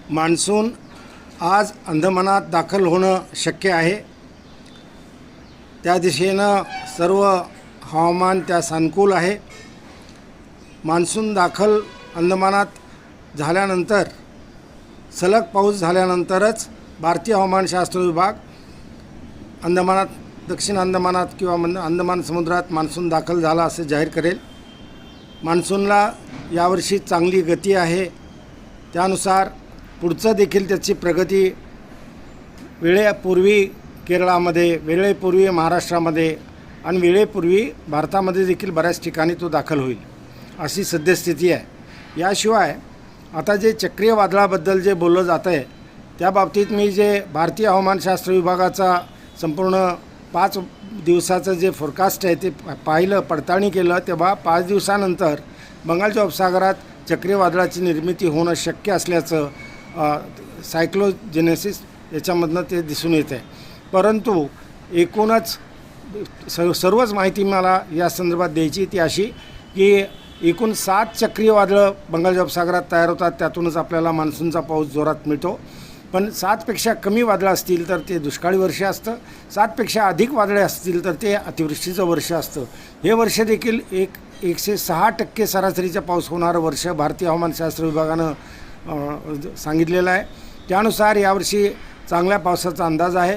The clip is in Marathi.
मान्सून आज अंदमानात दाखल होणं शक्य आहे। त्या दिशेनं सर्व हवामान त्यास अनुकूल आहे। मान्सून दाखल अंदमानात झाल्यानंतर सलग पाऊस झाल्यानंतरच भारतीय हवामानशास्त्र विभाग अंदमानात दक्षिण अंदमानात किंवा अंदमान समुद्रात मान्सून दाखल झाला असे जाहीर करेल। मान्सूनला यावर्षी चांगली गती आहे, त्यानुसार पुढचं देखील त्याची प्रगती वेळेपूर्वी केरळामध्ये, वेळेपूर्वी महाराष्ट्रामध्ये आणि वेळेपूर्वी भारतामध्ये देखील बऱ्याच ठिकाणी तो दाखल होईल अशी सद्यस्थिती आहे। याशिवाय आता जे चक्रीय वादळाबद्दल जे बोललं जातं आहे त्या बाबतीत मी जे भारतीय हवामानशास्त्र विभागाचा संपूर्ण 5 दिवसाचं जे फोरकास्ट आहे ते पाहिलं, पडताळणी केलं, तेव्हा 5 दिवसानंतर बंगालच्या उपसागरात चक्रीय वादळाची निर्मिती होणं शक्य असल्याचं सायक्लोजेनेसिस याच्यामधनं ते दिसून येत आहे। परंतु एकूणच सर्वच माहिती मला या संदर्भात द्यायची ती अशी की एकूण 7 चक्रीय वादळं बंगालच्या उपसागरात तयार होतात, त्यातूनच आपल्याला मान्सूनचा पाऊस जोरात मिळतो। पण 7पेक्षा कमी वादळं असतील तर ते दुष्काळी वर्ष असतं, 7पेक्षा अधिक वादळे असतील तर ते अतिवृष्टीचं वर्ष असतं। हे वर्ष देखील 106% सरासरीचा पाऊस होणारं वर्ष भारतीय हवामानशास्त्र विभागानं सांगितलेलं आहे। त्यानुसार यावर्षी चांगल्या पावसाचा अंदाज आहे।